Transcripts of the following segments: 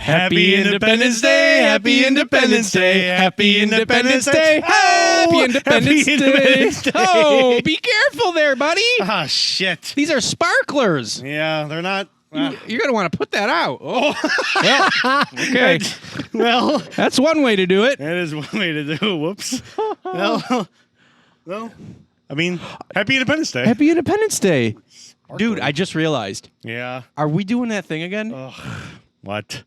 Happy Independence Day, Happy Independence Day, Happy Independence Day, Happy Independence Day. Oh, be careful there, buddy. Ah, shit. These are sparklers. Yeah, they're not. You're going to want to put that out. Oh, Well, okay. well, That's one way to do it. that is one way to do it. Whoops. well, I mean, Happy Independence Day. Happy Independence Day. Dude, I just realized. Yeah. Are we doing that thing again? What?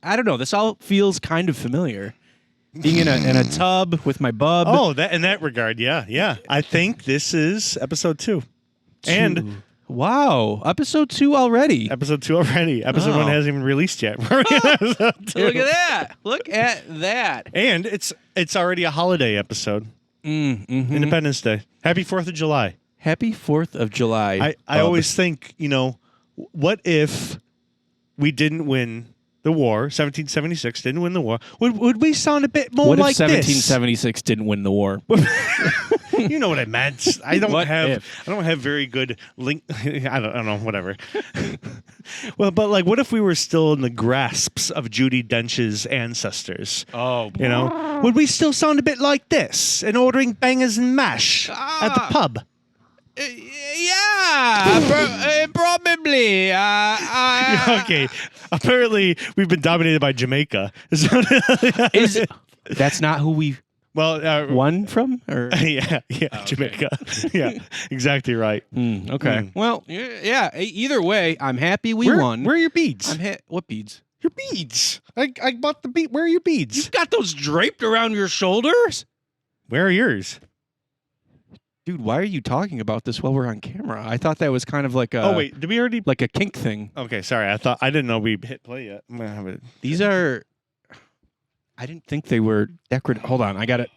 I don't know. This all feels kind of familiar. Being in a tub with my bub. Oh, that in that regard, yeah. I think this is episode 2. And wow, episode 2 already. episode 2 already. Episode 1 hasn't even released yet. We're in episode 2. Look at that. Look at that. And it's already a holiday episode. Mm-hmm. Independence Day. Happy 4th of July. Happy 4th of July. I always think, what if we didn't win the war, 1776 didn't win the war, would we sound a bit more what like if 1776 didn't win the war? this? You know what I meant. I don't What have if? I don't have very good link. I don't know, whatever. Well, but like, what if we were still in the grasps of Judi Dench's ancestors? Oh, Would we still sound a bit like this and ordering bangers and mash at the pub? yeah, probably. Okay. Apparently, we've been dominated by Jamaica. That's not who we Well, won from? Or? yeah, Jamaica. Yeah, exactly right. Okay. Well, yeah. Either way, I'm happy we won. Where are your beads? What beads? Your beads. I bought the bead. Where are your beads? You've got those draped around your shoulders? Where are yours? Dude, why are you talking about this while we're on camera? I thought that was kind of like a Oh wait, did we already? like a kink thing. Okay, sorry. I didn't know we hit play yet. I'm gonna have it. These are I didn't think they were decorative. Hold on, I got it.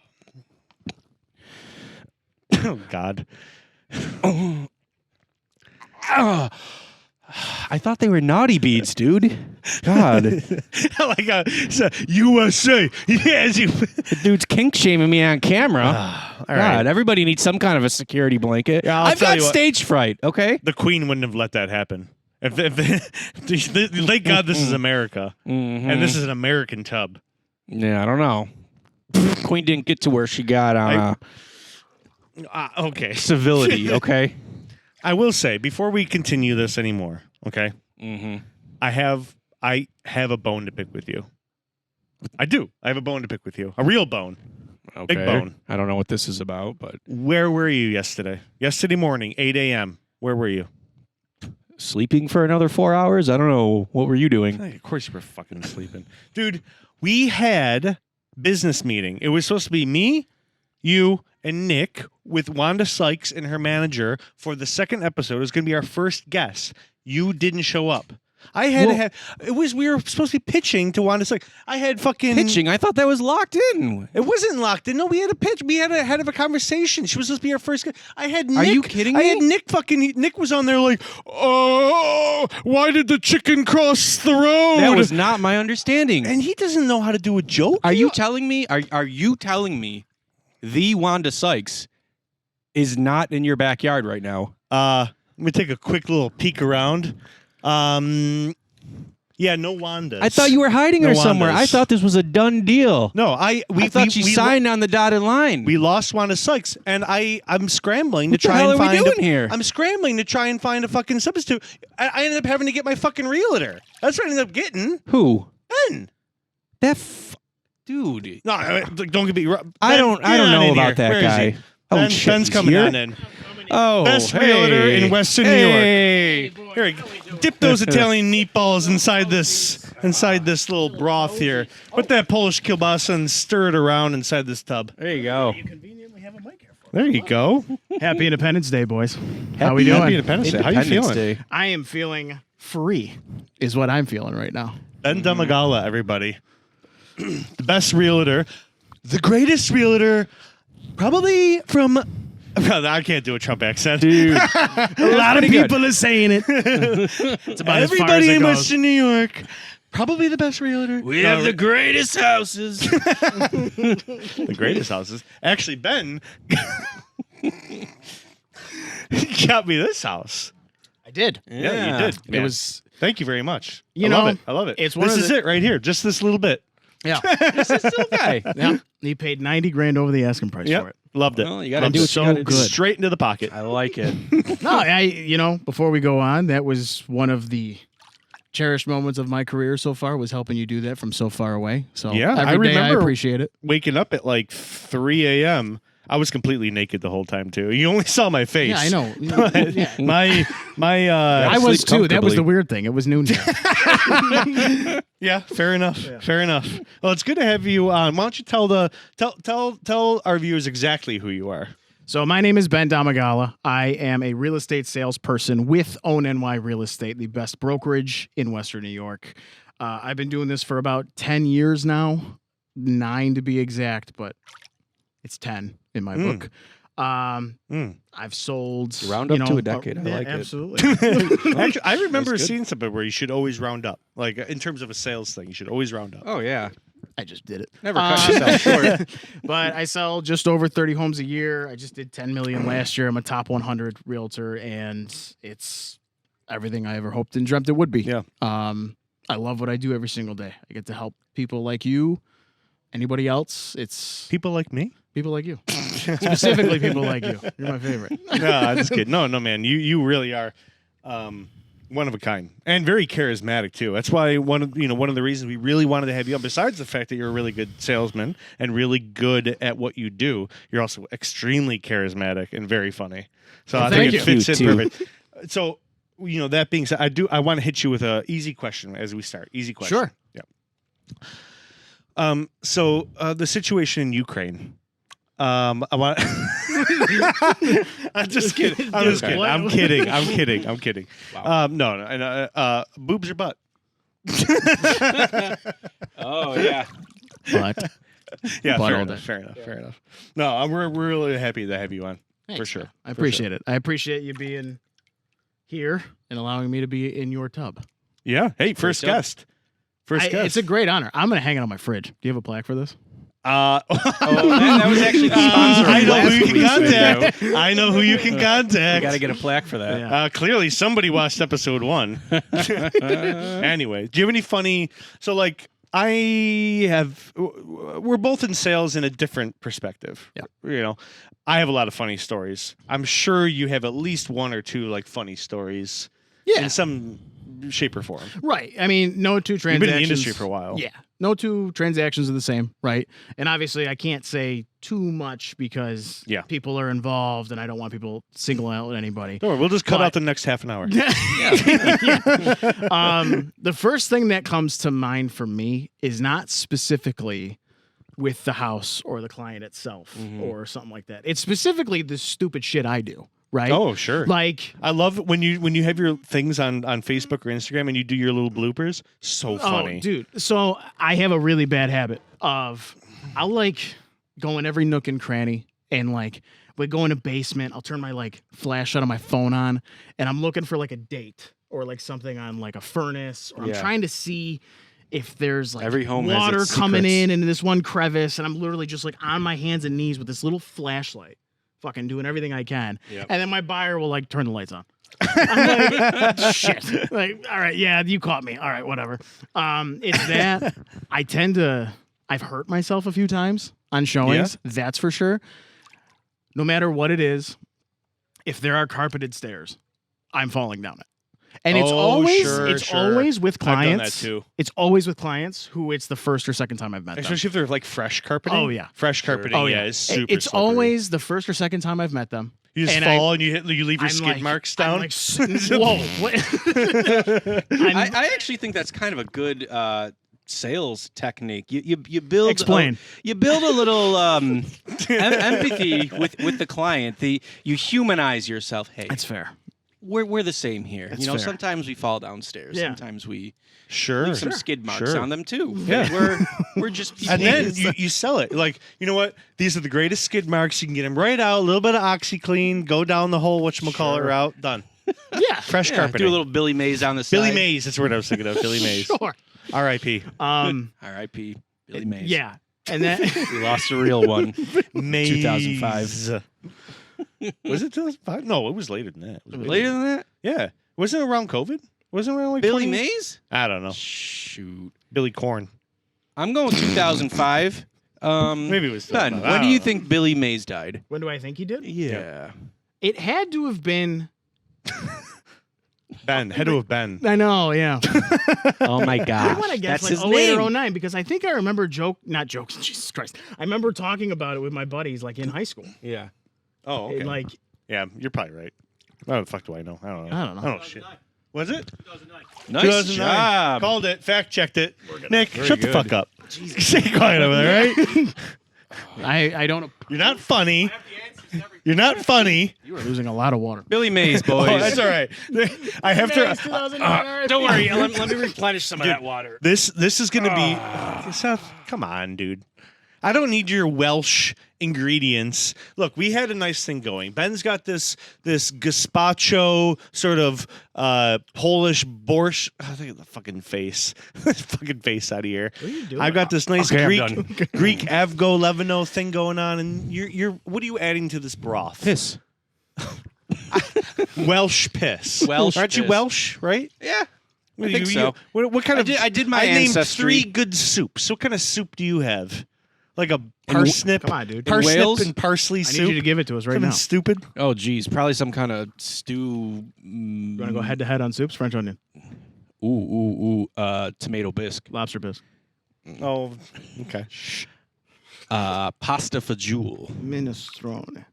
Oh God. I thought they were naughty beads, dude. God. Like USA. Yes, you. The dude's kink shaming me on camera. All God, right. everybody needs some kind of a security blanket. Yeah, I'll I've tell got you what. stage fright, okay? The Queen wouldn't have let that happen. Thank God this is America, and this is an American tub. Yeah, I don't know. Queen didn't get to where she got on Okay. civility, okay? I will say, before we continue this anymore, okay? Mm-hmm. I have a bone to pick with you. I do. I have a bone to pick with you. A real bone. Okay. Big bone. I don't know what this is about, but Where were you yesterday? Yesterday morning, 8 a.m. Where were you? sleeping for another 4 hours? I don't know. What were you doing? Hey, of course you were fucking sleeping. Dude, we had business meeting. It was supposed to be me, you, and Nick with Wanda Sykes and her manager for the second episode. It was going to be our first guest. You didn't show up. I had to have. We were supposed to be pitching to Wanda Sykes. I had fucking Pitching? I thought that was locked in. It wasn't locked in. No, we had a pitch. We had a conversation. She was supposed to be our first guest. I had Nick. Are you kidding I me? had Nick was on there like, oh, why did the chicken cross the road? That was not my understanding. And he doesn't know how to do a joke. Are you telling me? Are you telling me the Wanda Sykes is not in your backyard right now? Let me take a quick little peek around. Yeah, no Wandas. I thought you were hiding her somewhere. Wandas. I thought this was a done deal. No, I thought she signed on the dotted line. We lost Wanda Sykes, and I'm scrambling to What the try hell and are we find. doing here? I'm scrambling to try and find a fucking substitute. I ended up having to get my fucking realtor. That's what I ended up getting. Who? Ben. Dude. No, don't get me wrong. I don't know about that Where is guy. he? Oh, shit, Ben's he's coming here? on in. Oh, Best hey. realtor in Western New York. Hey. Here we go. Dip those Italian meatballs inside this little broth here. Put that Polish kielbasa and stir it around inside this tub. There you go. You conveniently have a mic here for There you go. Happy Independence Day, boys. How we doing? Happy Independence Day. How you feeling? Day. I am feeling free, is what I'm feeling right now. Ben Domagala, everybody. The best realtor. The greatest realtor, probably from... I can't do a Trump accent. Dude. A lot of people are saying it. It's about as far as Everybody it in goes. Western New York, probably the best realtor. We have the greatest houses. The greatest houses. Actually, Ben got me this house. I did. Yeah, you did. It was Thank you very much. You I know, love it. I love it. it's one this of is the- it right here. Just this little bit. Yeah. This is still guy. Yeah. He paid $90,000 over the asking price Yep. for it. Loved it. Well, you got to Loved do it. what so you got to do. good. Straight into the pocket. I like it. No, before we go on, that was one of the cherished moments of my career so far, was helping you do that from so far away. So Yeah, I every day I remember- appreciate it. Waking up at like 3 a.m. I was completely naked the whole time too. You only saw my face. Yeah, I know. Yeah. my I was sleep too. That was comfortably. the weird thing. It was noon. Yeah, fair enough. Fair enough. Well, it's good to have you on. Why don't you tell our viewers exactly who you are? So my name is Ben Domagala. I am a real estate salesperson with Own NY Real Estate, the best brokerage in Western New York. I've been doing this for about 10 years now, 9 to be exact, but it's 10 in my book. I've sold Round up to a decade. I like it. absolutely. Actually, I remember That's good. seeing something where you should always round up. Like in terms of a sales thing, you should always round up. Oh, yeah. I just did it. Never cut yourself short. But I sell just over 30 homes a year. I just did 10 million last year. I'm a top 100 realtor, and it's everything I ever hoped and dreamt it would be. Yeah. I love what I do every single day. I get to help people like you, anybody else. It's People like me? people like you, specifically people like you. You're my favorite. No, I'm just kidding. No, man. You really are one of a kind and very charismatic too. That's why one of the reasons we really wanted to have you on, besides the fact that you're a really good salesman and really good at what you do, you're also extremely charismatic and very funny. So I thank think it you. fits in Too. perfect. So, that being said, I want to hit you with a easy question as we start. Easy question. Sure. Yeah. So the situation in Ukraine. I want. I'm just kidding. I'm just kidding. I'm kidding. I'm kidding. I'm kidding. Wow. No. Boobs or butt? Oh, yeah. But Yeah, Butt fair all enough. day. Fair enough. Fair enough. No, we're really happy to have you on. thanks, For sure. man. I For appreciate it. I appreciate you being here and allowing me to be in your tub. Yeah. Hey, first job. guest. First guest. It's a great honor. I'm going to hang it on my fridge. Do you have a plaque for this? Oh, that was actually the sponsor of I know last who you can week's video. contact. I know who you can contact. Got to get a plaque for that. Yeah. Clearly, somebody watched episode 1. Anyway, do you have any funny? So, like, we're both in sales in a different perspective. Yeah. I have a lot of funny stories. I'm sure you have at least one or two like funny stories. Yeah. In some shape or form. Right. I mean, no two You've transactions. been in the industry for a while. Yeah. No two transactions are the same, right? And obviously, I can't say too much because Yeah. people are involved, and I don't want people singling out anybody. Don't worry, we'll just cut But- out the next half an hour. The first thing that comes to mind for me is not specifically with the house or the client itself or something like that. It's specifically the stupid shit I do, right? Oh, sure. Like, I love it when you have your things on Facebook or Instagram and you do your little bloopers. So funny. oh, dude. So I have a really bad habit of I'll like go in every nook and cranny and like we go in a basement. I'll turn my like flash out of my phone on and I'm looking for like a date or like something on like a furnace or I'm Yeah. trying to see if there's like Every home has water its coming secrets. in this one crevice and I'm literally just like on my hands and knees with this little flashlight, fucking doing everything I can. Yep. And then my buyer will like turn the lights on. I'm like, shit. Like, all right, yeah, you caught me. All right, whatever. It's that I've hurt myself a few times on showings. That's for sure. No matter what it is, if there are carpeted stairs, I'm falling down it. And it's Oh, always sure. always with I've done that clients. too. It's always with clients who it's the first or second time I've met them. Especially if they're like fresh carpeting. Oh, yeah. Fresh carpeting. Oh, yeah. yeah. Is super It's slippery. always the first or second time I've met them. You just and fall and you leave your I'm skid like- marks I'm down. like, whoa. What? I actually think that's kind of a good sales technique. You build Explain. You build a little empathy with the client. You humanize yourself. Hey, That's fair. we're the same here. That's you know, fair. sometimes we fall downstairs. Yeah. Sometimes we Sure. leave some skid marks Sure. on them too. Yeah. We're just people. And then you sell it. Like, you know what? These are the greatest skid marks. You can get them right out. A little bit of OxyClean. Go down the whole whatchamacallit route. Done. Yeah. Fresh Yeah, carpeting. do a little Billy Mays on the side. Billy Mays. That's what I was thinking of. Billy Mays. Sure. R.I.P. R.I.P. Billy Mays. Yeah. And then We lost a real one. Mays. 2005. Was it 2005? No, it was later than that. It was way Later than that? Yeah. Wasn't it around COVID? Wasn't around like Billy 20? Mays? I don't know. Shoot. Billy Corn. I'm going 2005. Maybe it was still Ben, about- I when do don't you know. think Billy Mays died? When do I think he did? Yeah. It had to have been. Ben. Had to have been. I know, yeah. Oh my I gosh. want to guess That's like his 08 or name. 09 because I think I remember not jokes. Jesus Christ. I remember talking about it with my buddies like in high school. Yeah. Oh, okay. And, like, Yeah, you're probably right. What the fuck do I know? I don't know. I don't know. Shit. Was it? Nice 2009. job. Called it. Fact checked it. Nick, Very shut the good. fuck up. Stay quiet over there, right? I don't. You're not funny. You're not funny. You were losing a lot of water. Billy Mays, boys. Oh, that's all right. I have to. Don't worry. Let me replenish some of that water. This is gonna be. Seth, come on, dude. I don't need your Welsh ingredients. Look, we had a nice thing going. Ben's got this gazpacho sort of Polish borscht. I think the fucking face, fucking face out of here. What are you doing? I've got this nice Okay, I'm Greek Avgo Levino thing going on, and you're what are you adding to this broth? Piss. Welsh piss. Welsh Aren't you piss. Welsh? Right? Yeah. I You- think so. What kind of? I did my I named ancestry. 3 good soups. What kind of soup do you have? Like a In- parsnip? Come on, dude. Parsnip Wales? and parsley I soup. need you to give it to us right Something now. stupid. Oh, geez. Probably some kind of stew. You want to go head to head on soups? French onion, Ooh. Tomato bisque. lobster bisque, Oh, okay. Pasta fajoule. minestrone.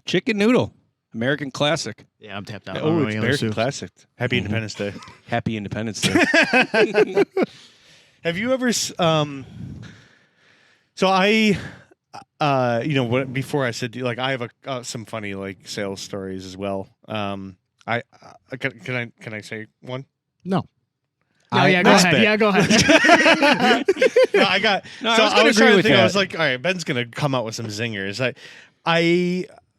Chicken noodle. American classic. Yeah, I'm tapped out. I Oh, don't know it's any other American soups. classic. Happy Independence Day. Happy Independence Day. Have you ever? So I, before I said like I have some funny like sales stories as well. Can I say one? No. I- Yeah, go Next ahead. bit. Yeah, go ahead. No, I got. No, so I was gonna trying agree to with think. I that. was like, all right, Ben's gonna come out with some zingers.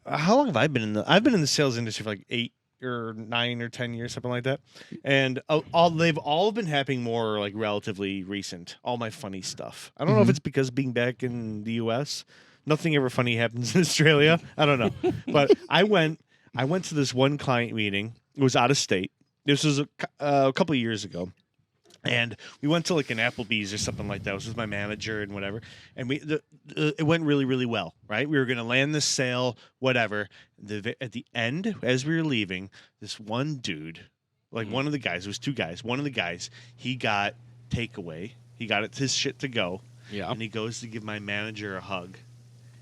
How long have I been in I've been in the sales industry for like 8 or 9 or 10 years, something like that. And they've all been happening more like relatively recent. All my funny stuff. I don't know if it's because being back in the U.S., nothing ever funny happens in Australia. I don't know, but I went to this one client meeting. It was out of state. This was a couple of years ago. And we went to like an Applebee's or something like that. It was with my manager and whatever. And it went really, really well, right? We were going to land this sale, whatever. At the end, as we were leaving, this one dude, like one of the guys, it was 2 guys. One of the guys, he got takeaway. He got his shit to go. Yeah. And he goes to give my manager a hug.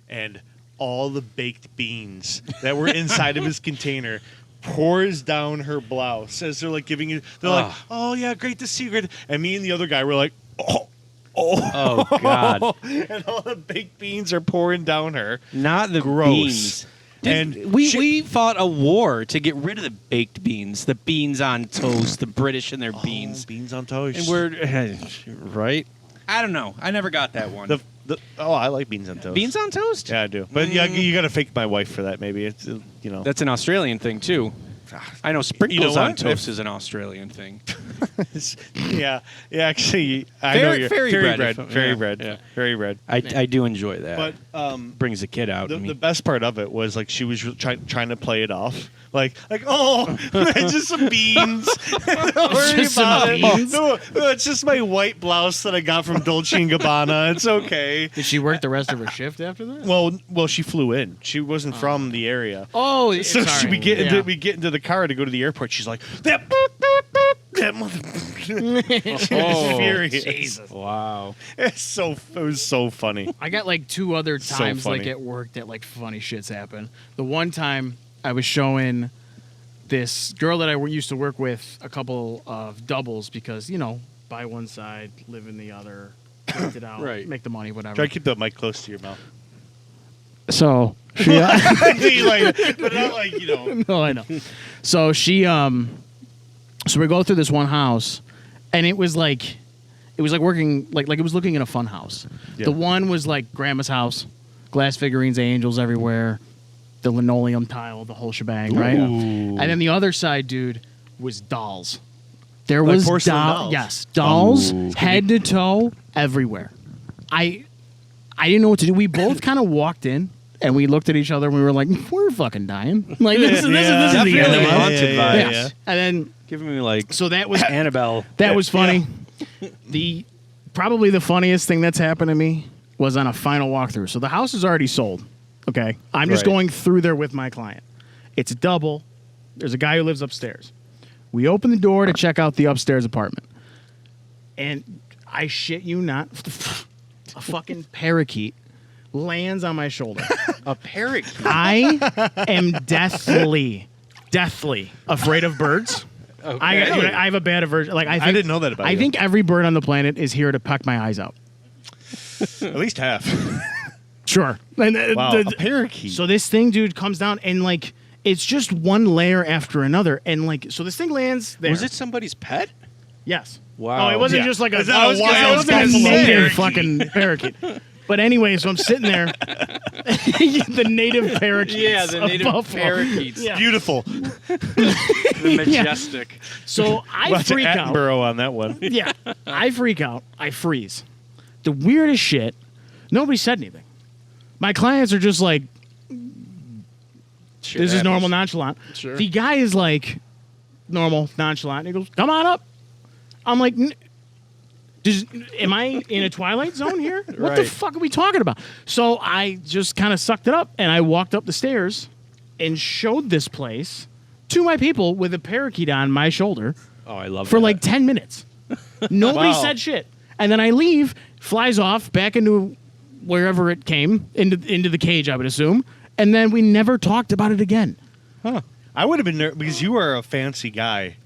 And all the baked beans that were inside of his container pours down her blouse as they're like giving you. They're like, "Oh yeah, great to see you." Great. And me and the other guy were like, "Oh, God. and all the baked beans are pouring down her. Not the Gross. beans. And We fought a war to get rid of the baked beans, the beans on toast, the British and their beans. beans on toast. And we're right. I don't know. I never got that one. I like beans on toast. Beans on toast? Yeah, I do. But yeah, you got to fake my wife for that. Maybe it's That's an Australian thing too. I know sprinkles You know on what? toast is an Australian thing. yeah. Actually, I know you're fairy bread, bread, if- fairy yeah, bread, yeah. fairy bread. I do enjoy that. But Brings a kid out. in me. the best part of it was like she was trying to play it off. Like oh, it's just some beans. Don't worry just some about it. beans? No, it's just my white blouse that I got from Dolce and Gabbana. It's okay. Did she work the rest of her shift after that? Well, she flew in. She wasn't from the area. Oh, So sorry. we get Yeah. into the car to go to the airport. She's like that. Boop, boop, boop, that mother. She was furious. Jesus. Wow. It was so funny. I got like 2 other So times like funny. at work that like funny shits happen. The one time I was showing this girl that I used to work with a couple of doubles because, buy one side, live in the other, rent it out, Right. make the money, whatever. Try to keep the mic close to your mouth. So she, But not like no, I know. So she, so we go through this one house, and it was like working like it was looking in a fun house. Yeah. The one was like grandma's house, glass figurines, angels everywhere, the linoleum tile, the whole shebang, right? Ooh. And then the other side, dude, was dolls. There Like was porcelain dolls? yes, dolls, Ooh. head to toe, everywhere. I didn't know what to do. We both kind of walked in and we looked at each other and we were like, we're fucking dying. Like this is the end of Definitely us. haunted vibes. Yeah. And then Giving me like so that was Annabelle. that was funny. Probably the funniest thing that's happened to me was on a final walkthrough. So the house is already sold. Okay. I'm just Right. going through there with my client. It's a double. There's a guy who lives upstairs. We open the door to check out the upstairs apartment. And I shit you not, a fucking parakeet lands on my shoulder. A parakeet. I am deathly afraid of birds. Okay. I have a bad aversion. Like I didn't know that about I you. think every bird on the planet is here to peck my eyes out. At least half. Sure. And, Wow, a parakeet. So this thing, dude, comes down and like it's just one layer after another, and like so this thing lands there. Was it somebody's pet? Yes. Wow. Oh, it wasn't Yeah. just like a It's not a it wild wasn't a buffalo native parakeet. fucking parakeet. But anyway, so I'm sitting there. The native parakeets. Yeah, the of native Buffalo. parakeets. Yeah. Beautiful. The majestic. So I Watch freak out. Attenborough on that one. Yeah. I freak out. I freeze. The weirdest shit. Nobody said anything. My clients are just like, Shit this is happens. normal, nonchalant. Sure. The guy is like, normal, nonchalant. And he goes, come on up. I'm like, am I in a Twilight Zone here? What the Right. fuck are we talking about? So I just kind of sucked it up and I walked up the stairs and showed this place to my people with a parakeet on my shoulder Oh, I love for that. like 10 minutes. Nobody Wow. said shit. And then I leave, flies off back into wherever it came, into the cage, I would assume. And then we never talked about it again. I would have been nervous because you are a fancy guy.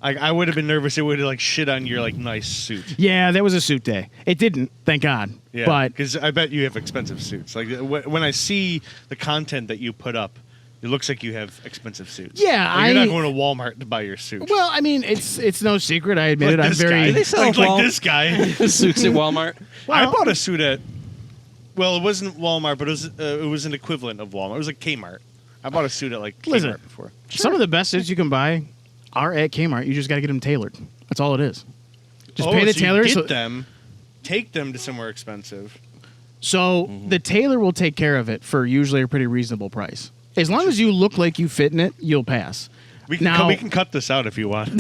I would have been nervous. It would have like shit on your like nice suit. Yeah, that was a suit day. It didn't, thank God. Yeah, But because I bet you have expensive suits. Like when I see the content that you put up, it looks like you have expensive suits. Yeah, Like, you're not I- going to Walmart to buy your suit. well, I mean, it's no secret. I admit like it. I'm this very. guy. They sell like Wal- this guy. Suits at Walmart. I Well- bought a suit at. Well, it wasn't Walmart, but it was an equivalent of Walmart. It was like Kmart. I bought a suit at like Kmart Listen. before. Some of the best suits you can buy are at Kmart. You just got to get them tailored. That's all it is. Just pay the so tailor. You So, get them, take them to somewhere expensive. so the tailor will take care of it for usually a pretty reasonable price. As long as you look like you fit in it, you'll pass. We can Now- we can cut this out if you want.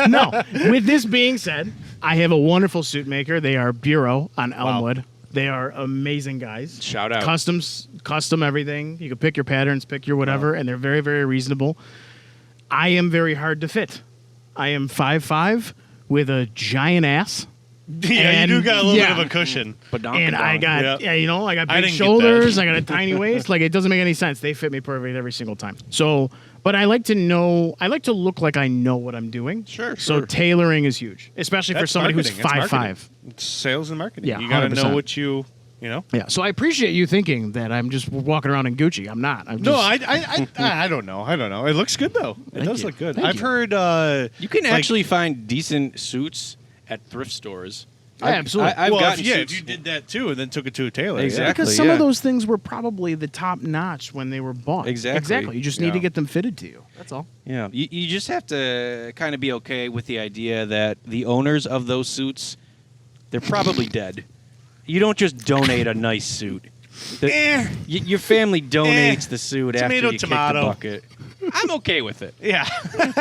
No. With this being said, I have a wonderful suit maker. They are Bureau on Elmwood. They are amazing guys. Shout out. Custom everything. You can pick your patterns, pick your whatever, and they're very, very reasonable. I am very hard to fit. I am 5'5" with a giant ass. Yeah, you do And- got a little yeah. bit of a cushion. And I got, Yeah. yeah, you know, I got I big didn't get shoulders. that. I got a tiny waist. Like, it doesn't make any sense. They fit me perfect every single time. So, but I like to look like I know what I'm doing. Sure, So sure. tailoring is huge, especially for That's somebody marketing. who's That's 5'5". marketing. It's sales and marketing. Yeah, you got to 100%. know what you know. Yeah. So I appreciate you thinking that I'm just walking around in Gucci. I'm not. I'm No, just, I don't know. I don't know. It looks good though. It Thank does you. look good. Thank I've you. heard. You can like- actually find decent suits at thrift stores. Yeah, absolutely. I've well, gotten if suits. you did that too, and then took it to a tailor. yeah. Exactly. because some yeah. of those things were probably the top notch when they were bought. Exactly. Exactly. You just need Yeah. to get them fitted to you. That's all. Yeah, you just have to kind of be okay with the idea that the owners of those suits, they're probably dead. You don't just donate a nice suit. Your family donates the suit Tomato, after you tomato. kick the bucket. I'm okay with it. Yeah.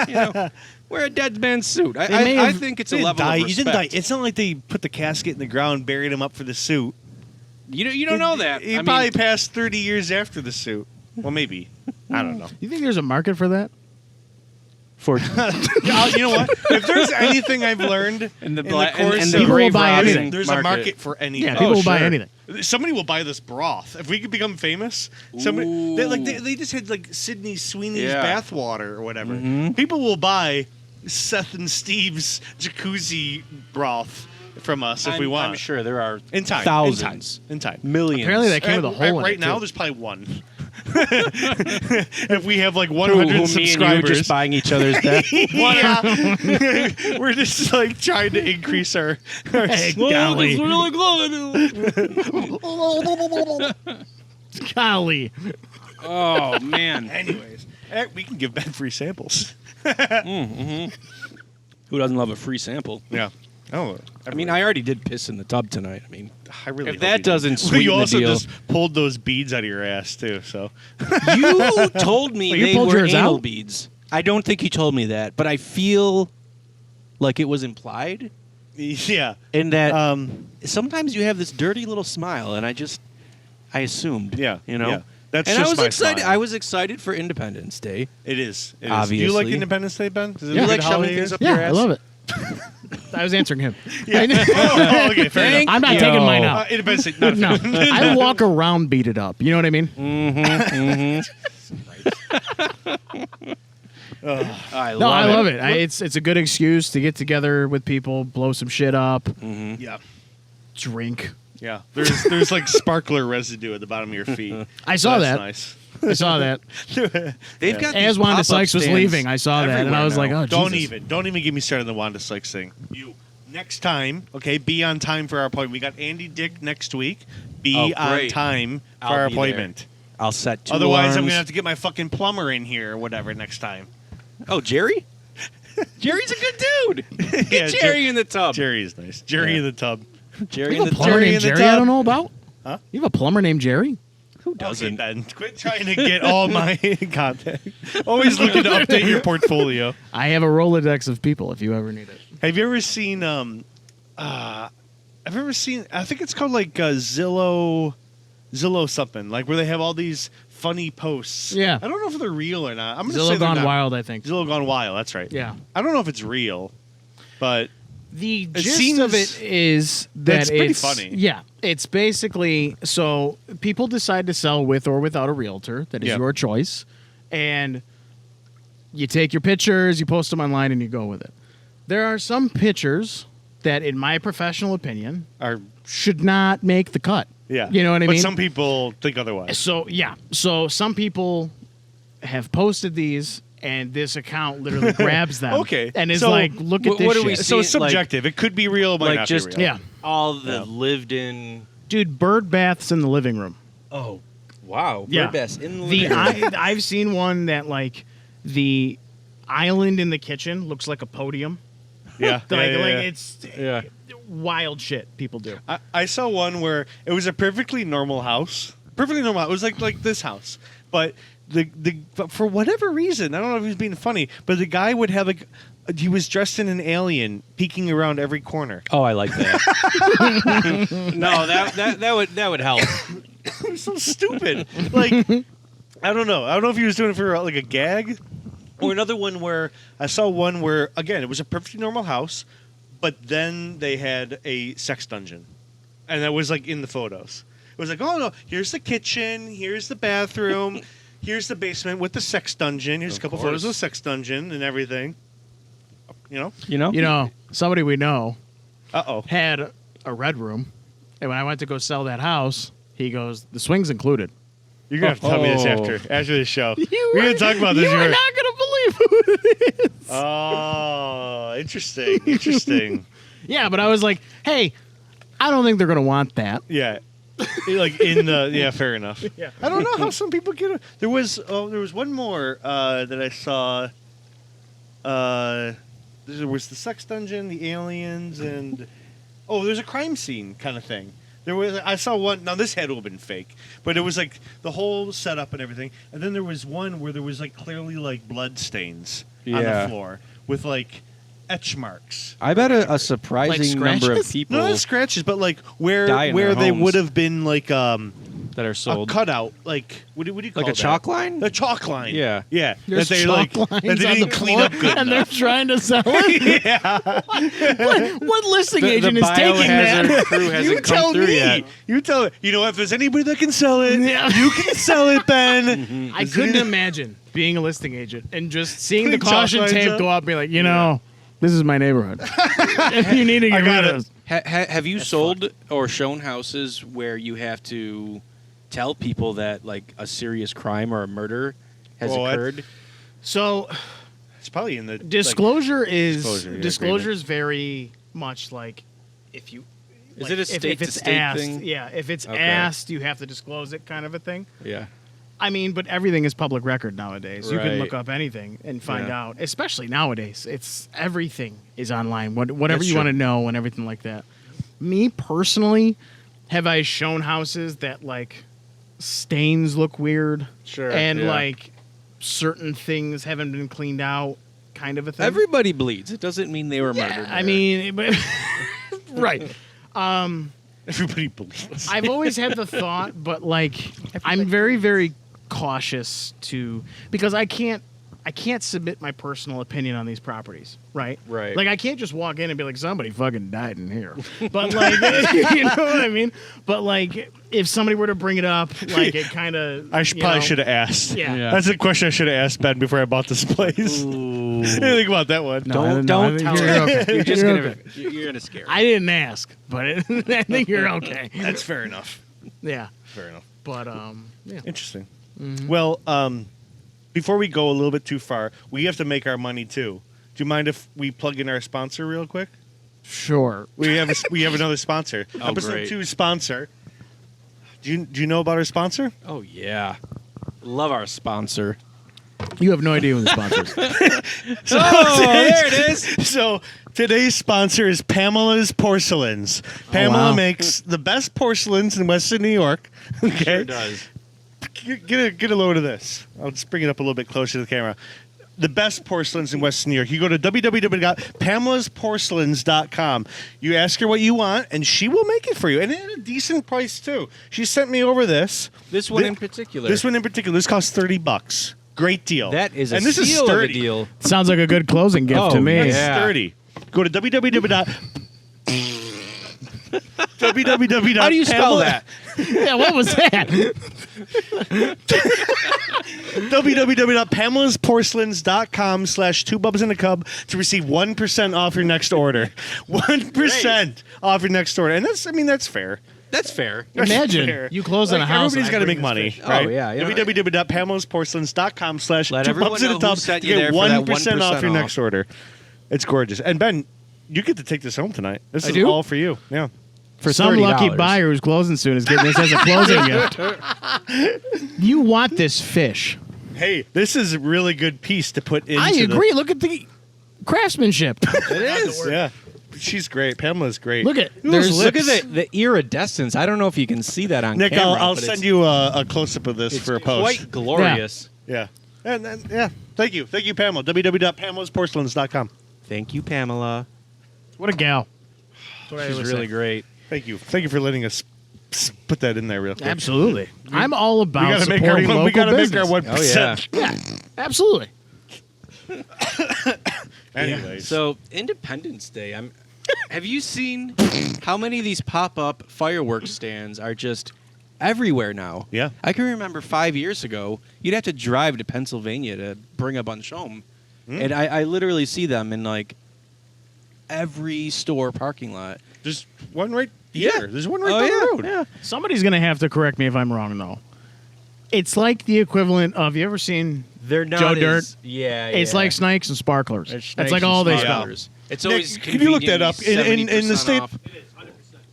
You know, wear a dead man's suit. may I have- think it's a They level die. of You didn't die. respect. It's not like they put the casket in the ground, buried him up for the suit. You don't know that. He I probably mean, passed 30 years after the suit. Well, maybe. I don't know. You think there's a market for that? for You know what? If there's anything I've learned in the, in bla- the course and of the People will grave buy robbing anything. there's a market for anything. Yeah, people will buy sure. anything. Somebody will buy this broth. If we could become famous, somebody they just had like Sydney Sweeney's Yeah. bathwater or whatever. Mhm. People will buy Seth and Steve's jacuzzi broth from us if we want. I'm sure there are In time, thousands, in time. millions. Apparently they came with a hole in right it, now, too. there's probably one. If we have like Who 100 me and you subscribers, just buying each other's bath. yeah. We're just like trying to increase our. Hey, golly. really good. Golly. Oh man. Anyways, we can give Ben free samples. Who doesn't love a free sample? Yeah. Oh, I mean, I already did piss in the tub tonight. I mean, I really if hope that you doesn't did. sweeten you the also deal. just pulled those beads out of your ass too. So You told me Oh, you they pulled were yours anal out? beads. I don't think you told me that, but I feel like it was implied yeah, in that sometimes you have this dirty little smile, and I assumed. yeah, You know? yeah. That's And just I was my excited. smile. I was excited for Independence Day. It is. It is. Do you like Obviously. Independence Day, Ben? Is it Yeah. a You good like shoving holiday things here? up your Yeah, I ass? love it. I was answering him. Yeah. oh, okay, fair Thank enough. I'm not Yo. taking mine out. Independence Day, not a No, fan. I walk around, beat it up. You know what I mean? I No, I love it. It's a good excuse to get together with people, blow some shit up, Yeah, drink. yeah. There's like sparkler residue at the bottom of your feet. I saw That's that. nice. I saw that. They've got As these Wanda pop-up Sykes was stands leaving, I saw that, and I everywhere was like, now. "Oh, Don't Jesus." even get me started on the Wanda Sykes thing. You next time, okay? Be on time for our appointment. We got Andy Dick next week. Be Oh, on great. time for I'll our be there. appointment. I'll set 2 Otherwise, I'm alarms. gonna have to get my fucking plumber in here or whatever next time. Oh, Jerry? Jerry's a good dude. Get Yeah, Jerry in the tub. Jerry is nice. Jerry Yeah. in the tub. Jerry You in have the a plumber Jerry named in the Jerry I tub. don't know about? Huh? You have a plumber named Jerry? Who Okay, doesn't? Ben. Quit trying to get all my contact. Always looking to update your portfolio. I have a Rolodex of people if you ever need it. Have you ever seen? I've ever seen. I think it's called like Zillow something, like where they have all these funny posts. Yeah. I don't know if they're real or not. I'm gonna say Zillow they're Gone not. Wild, I think. Zillow Gone Wild. That's right. Yeah. I don't know if it's real, but The It gist seems- of it is that It's pretty it's funny. Yeah, it's basically so people decide to sell with or without a realtor. That is Yeah. your choice, and you take your pictures, you post them online, and you go with it. There are some pictures that, in my professional opinion, are should not make the cut. yeah. You know what I but mean? some people think otherwise. So yeah, so some people have posted these, and this account literally grabs them. Okay, and is so like, look at wh- this what do shit. we So it's See, like- subjective. It could be real, it might like not just be real. Yeah, all the Yeah. lived-in. dude, bird baths in the living room. Oh, wow! Yeah. Bird baths in the The living room. I've seen one that like the island in the kitchen looks like a podium. Yeah. Like, yeah, like yeah. it's Yeah. wild shit people do. I saw one where it was a perfectly normal house. Perfectly normal. It was like this house. But but for whatever reason, I don't know if he was being funny, but the guy would have he was dressed in an alien peeking around every corner. Oh, I like that. No, that would help. It was so stupid. Like I don't know. I don't know if he was doing it for like a gag. Or another one where I saw one where again it was a perfectly normal house, but then they had a sex dungeon. And that was like in the photos. It was like, oh no, here's the kitchen, here's the bathroom, here's the basement with the sex dungeon. Here's a couple photos of the sex dungeon and everything. You know? You know. You know, somebody we know Uh-oh. had a red room, and when I went to go sell that house, he goes, "The swing's included." You're going to have to tell me this Oh. after the show. You We're going to talk about this. You are You're- not gonna believe who it is. Oh, interesting. Interesting. Yeah, but I was like, hey, I don't think they're gonna want that. Yeah. Like in the yeah, fair enough. Yeah. I don't know how some people get it. There was one more that I saw. There was the sex dungeon, the aliens, and there's a crime scene kind of thing. I saw one. Now this had to have been fake, but it was like the whole setup and everything. And then there was one where there was like clearly like blood stains on Yeah. the floor with like etch marks. I bet a surprising Like number of scratches? people No, not scratches, but like where Die in where their they homes. would have been like that are a sold. cutout, like what do you call Like a that? chalk line? The chalk line. Yeah. yeah. There's that they chalk like lines that they on didn't the clean floor, up good and they're enough. trying to sell it. Yeah. What listing agent is taking biohazard that? crew hasn't You come tell through me. yet. You tell it. You know, if there's anybody that can sell it, Yeah. you can sell it, Ben. I Is couldn't it- imagine being a listing agent and just seeing the Putting chalk caution lines tape up? go up and be like, you know, this is my neighborhood. If you need to get got rid it. of this. Have you sold or shown houses where you have to tell people that like a serious crime or a murder has Oh, occurred? So It's probably in the disclosure disclosure, yeah, disclosure is very much like if you Is it a if it's state-to-state asked, thing? Yeah, if it's Okay. asked, you have to disclose it, kind of a thing. Yeah. I mean, but everything is public record nowadays. You can Right. look up anything and find Yeah. out, especially nowadays. It's everything is online. Whatever That's you want to true. know and everything like that. Me personally, have I shown houses that like stains look weird? Sure, And yeah. like certain things haven't been cleaned out, kind of a thing. Everybody bleeds. It doesn't mean they were murdered. I there. mean, but right. Everybody believes. I've always had the thought, but like I'm very, very cautious because I can't submit my personal opinion on these properties, right? Right. Like I can't just walk in and be like, somebody fucking died in here. But like, you know what I mean? But like, if somebody were to bring it up, like it kind of, Probably should have asked. Yeah. Yeah. That's a question I should have asked Ben before I bought this place. Didn't think about that one. No. Don't I think tell you're her. okay. You're just You're gonna okay. you're gonna scare. I didn't ask, but I think you're okay. That's fair enough. Yeah. Fair enough. But yeah. Interesting. Well, before we go a little bit too far, we have to make our money too. Do you mind if we plug in our sponsor real quick? Sure. We have another sponsor. Oh, Episode great. 2 sponsor. Do you know about our sponsor? Oh yeah, love our sponsor. You have no idea who the sponsor is. Oh, there it is. So today's sponsor is Pamela's Porcelains. Pamela wow. makes the best porcelains in Western New York. Okay, Sure does. Get a load of this. I'll just bring it up a little bit closer to the camera. The best porcelains in Western New York. You go to www.pamelasporcelains.com. You ask her what you want, and she will make it for you, and at a decent price too. She sent me over this. This one Thi- in particular. This one in particular. This costs $30. Great deal. That is a and this is steal of a sturdy. deal. Sounds like a good closing gift Oh, to me. That's Yeah. sturdy. Go to www. How do you spell that? Yeah, what was that? www.pamelasporcelains.com/2bubs in a cub to receive 1% off your next order. 1% off your next order. And that's fair. That's fair. That's Imagine fair. you close on a house. Everybody's and I got to bring make this money, fish. right? Oh, yeah, you know- www.pamelasporcelains.com/2bubs Let everyone in a know who tub sent to you get there for that 1% off 1% your off. next order. It's gorgeous. And Ben, you get to take this home tonight. This I is do? all for you. Yeah. For some lucky $30. buyer who's closing soon is getting this as a closing gift. You want this fish. Hey, this is a really good piece to put into I agree. Look at the craftsmanship. It is. Yeah. She's great. Pamela's great. Look at Look at the iridescence. I don't know if you can see that on Nick, camera. I'll but send it's- you a close-up of this It's for a post. quite glorious. Yeah. And yeah. Thank you, Pamela. www.pamelasporcelains.com. Thank you, Pamela. what a gal. That's what I She's always really say. great. Thank you for letting us put that in there real quick. Absolutely. I'm all We about gotta make our supporting local we gotta make our business. 1%. Oh, yeah. Yeah, absolutely. Anyways, So Independence Day. Have you seen how many of these pop-up fireworks stands are just everywhere now? Yeah. I can remember 5 years ago, you'd have to drive to Pennsylvania to bring a bunch home, and I literally see them in like every store parking lot. there's one right here. There's one right down the road. Yeah. Somebody's going to have to correct me if I'm wrong, though. It's like the equivalent of, you ever seen They're not Joe as- Dirt? Yeah, It's yeah. like snakes and sparklers. It's That's snakes like and all they sparklers. spell. It's Nick, always can you look that up? conveniently In the 70% state- off.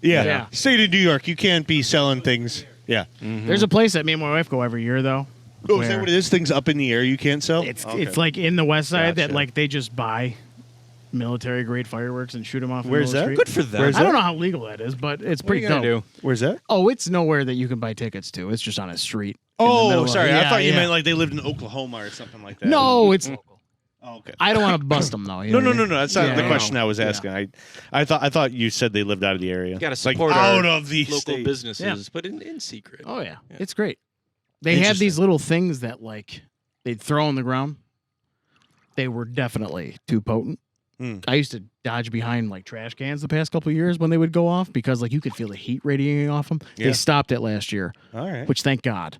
Yeah. Yeah. State of New York, you can't be selling things. Yeah. There's a place that me and my wife go every year, though. Oh, is that where what it is? Things up in the air you can't sell? It's Okay. it's like in the West Side that Gotcha. like they just buy military grade fireworks and shoot them off. in the Where's middle of the that? street. Good for them. Where's I don't that? know how legal that is, but it's What are pretty you gonna dope. do? Where's that? Oh, it's nowhere that you can buy tickets to. It's just on a street. in the Oh, middle of- sorry. I yeah, thought you yeah. meant like they lived in Oklahoma or something like that. No, it's. Oh, okay. I don't want to bust them though. You No, know no, what I no, mean? no. That's not Yeah, the yeah. question I was asking. I thought you said they lived out of the area. Gotta like support out our of the local state. businesses, but in secret. Oh yeah, it's great. They had Interesting. these little things that like they'd throw on the ground. They were definitely too potent. Hmm. I used to dodge behind like trash cans the past couple of years when they would go off because like you could feel the heat radiating off them. Yeah. They stopped it last year, All right. which thank God.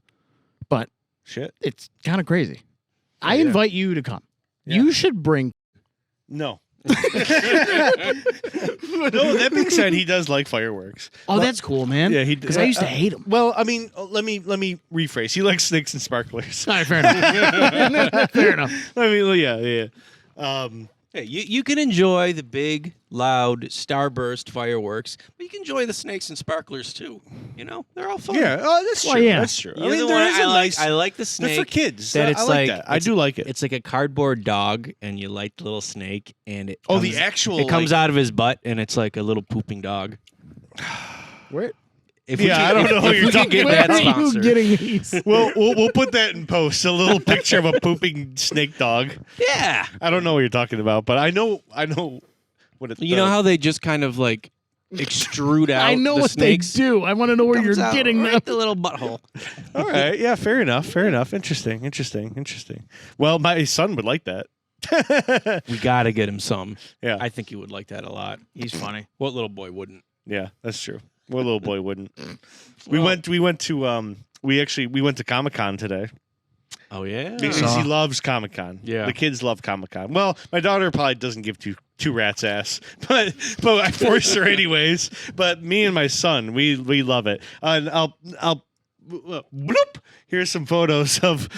But Shit. it's kind of crazy. I yeah. invite you to come. Yeah. You should bring. No. No, that being said, he does like fireworks. Oh, that's cool, man. Yeah, he because I used to hate them. Well, I mean, let me rephrase. He likes snakes and sparklers. All right, fair enough. Fair enough. I mean, yeah. Hey, you can enjoy the big, loud starburst fireworks, but you can enjoy the snakes and sparklers too. You know, they're all fun. Yeah, oh, that's Well, true. yeah. That's true. You I mean, know there what is a nice. I like the They're snake. for kids. That I it's like that. I do like it. It's like a cardboard dog, and you light the little snake, and it. Oh, comes, the actual. It comes like, out of his butt, and it's like a little pooping dog. Where, If Yeah, I don't know what if you're we could talking get where that are you sponsor. getting these? we'll put that in post. A little picture of a pooping snake dog. Yeah. I don't know what you're talking about, but I know what it's. You know how they just kind of like extrude out I know the what snakes? they do. I want to know where Comes you're out getting right them. the little butthole. All right. Yeah. Fair enough. Fair enough. Interesting. Well, my son would like that. We gotta get him some. Yeah. I think he would like that a lot. He's funny. What little boy wouldn't? Yeah, that's true. What little boy wouldn't? We went to we went to Comic-Con today Oh yeah. because he loves Comic-Con. Yeah. The kids love Comic-Con. Well, my daughter probably doesn't give two rats ass, but I force her anyways. But me and my son, we love it. And I'll bloop. Here's some photos of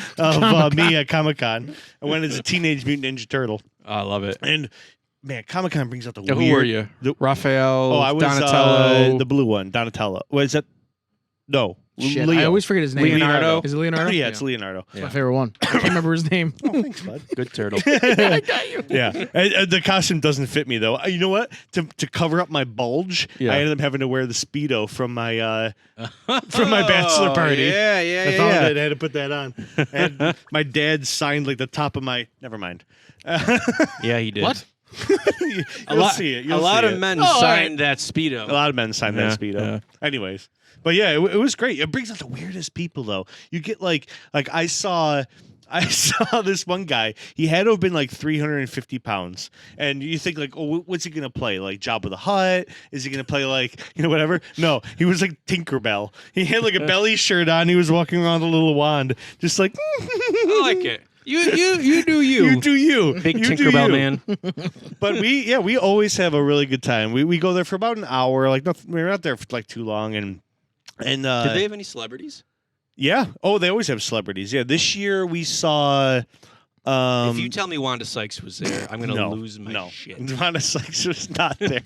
me at Comic-Con. I went as a Teenage Mutant Ninja Turtle, I love it. and man, Comic-Con brings out the Who weird. were you? the- Raphael. Oh, I was Donatello. the blue one, Donatello. Was that? No, Shit, Leo. I always forget his name. Leonardo. Is it Leonardo? Yeah, it's Leonardo. It's my favorite one. I can't remember his name. Oh, thanks, bud. Good turtle. Yeah, the costume doesn't fit me though. You know what? To cover up my bulge, Yeah. I ended up having to wear the Speedo from my bachelor party. Yeah, I found it. I had to put that on. And my dad signed like the top of my. Never mind. Yeah, he did. What? You'll see it. A lot of men. men signed that Speedo. A lot of men signed that Speedo. Yeah. Anyways, but yeah, it was great. It brings out the weirdest people though. You get like I saw this one guy. He had to have been like 350 pounds, and you think like, oh, what's he gonna play? Like Jabba the Hutt? Is he gonna play like whatever? No, he was like Tinkerbell. He had like a belly shirt on. He was walking around with a little wand, just like. I like it. You do you. You do you. Big You do Tinkerbell you. man. But we always have a really good time. We go there for about an hour. Like we're not there for like too long. And Did they have any celebrities? yeah. Oh, they always have celebrities. Yeah. This year we saw. If you tell me Wanda Sykes was there, I'm gonna lose my shit. Wanda Sykes was not there.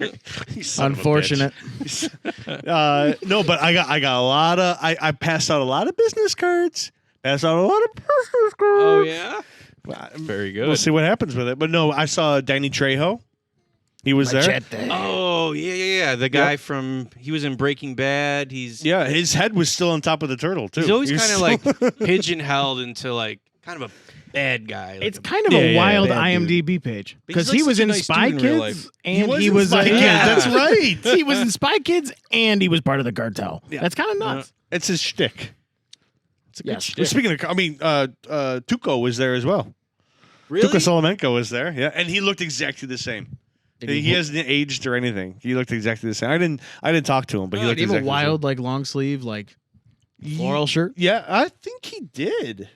You son of a Unfortunate. bitch. No, but I got a lot of. I passed out a lot of business cards. Passed out a lot of business cards. Oh yeah. Well, Very good. we'll see what happens with it. But no, I saw Danny Trejo. He was there. Machete. Oh yeah. The guy from he was in Breaking Bad. Yeah, his head was still on top of the turtle too. He's always He was kind of still- like pigeonholed into like kind of a bad guy. Like It's a- kind of Yeah, a yeah, wild bad dude. IMDb page But he's because like he was such a in nice Spy dude in real Kids life. and he in was Spy Kids, Yeah. That's right. he was in Spy Kids and he was part of the cartel. Yeah. That's kind of nuts. It's his shtick. It's a Yes. good shtick. Speaking of, I mean, Tuco was there as well. Really? Tuco Solomenko was there, yeah, and he looked exactly the same. He hasn't aged or anything. He looked exactly the same. I didn't talk to him, but he looked Did he have exactly a wild like long sleeve like floral shirt? the same. Yeah, I think he did.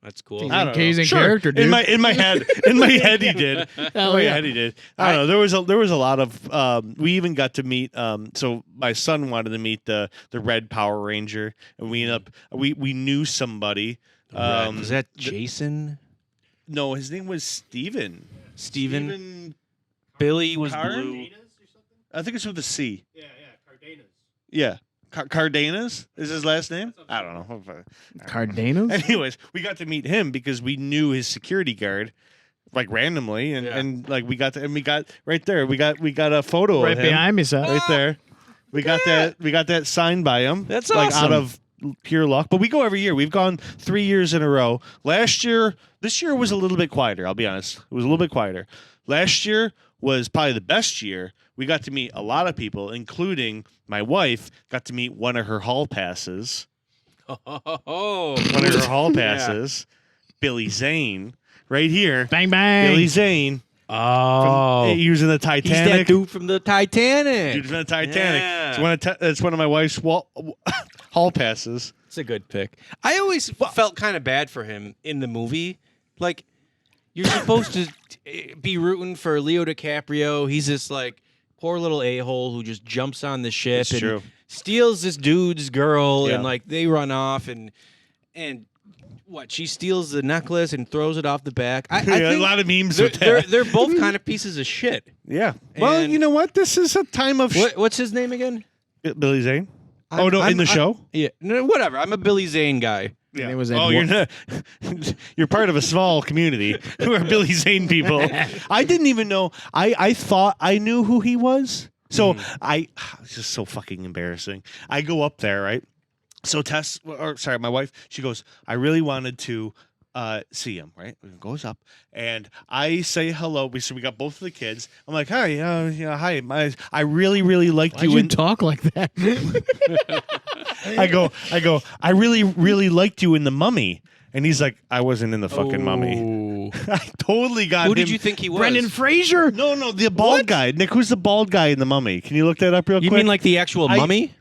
That's cool. He's I in don't K's know. in Sure. character, dude. In my head, he did. Hell yeah. He did. I don't know. There was a lot of. We even got to meet. So my son wanted to meet the Red Power Ranger, and we ended up we knew somebody. Was that Jason? No, his name was Steven. Steven? Billy was Carr? blue. I think it's with a C. Yeah, Cardenas. Yeah. Cardenas is his last name? I don't know. Cardenas? Anyways, we got to meet him because we knew his security guard, like randomly, and like we got right there. We got a photo Right of him behind me, Seth. right there. We got that signed by him. That's like awesome. out of pure luck. But we go every year. We've gone 3 years in a row. This year was a little bit quieter. I'll be honest. It was a little bit quieter. Last year was probably the best year. We got to meet a lot of people, including my wife. Got to meet one of her hall passes. Oh, One of her hall passes. Billy Zane, right here. Bang bang. Billy Zane. Oh, He was in the he's that Titanic. dude from the Titanic. Dude from the Titanic. Yeah. It's one of my wife's hall passes. It's a good pick. I always felt kind of bad for him in the movie. Like, you're supposed to be rooting for Leo DiCaprio. He's this like poor little a-hole who just jumps on the ship It's and true. steals this dude's girl, Yeah. and like they run off and what? She steals the necklace and throws it off the back. I Yeah, think a lot of memes they're, with that. they're both kind of pieces of shit. Yeah. Well, And- you know what? This is a time of What's his name again? Billy Zane. I'm- In I'm- the show. Yeah, no, whatever. I'm a Billy Zane guy. Yeah. It was oh, you're not. You're part of a small community who are Billy Zane people. I didn't even know. I thought I knew who he was. So it's just so fucking embarrassing. I go up there, right? So my wife, she goes, I really wanted to see him, right? Goes up and I say hello. We got both of the kids. I'm like, hi, hi. I really, really liked Why'd you. you talk like that? I go, I really, really liked you in The Mummy. And he's like, I wasn't in the fucking Mummy. I totally got Who him. did you think he was? Brendan Fraser. No, the bald guy. Nick, who's the bald guy in The Mummy? Can you look that up real You quick? mean like the actual mummy?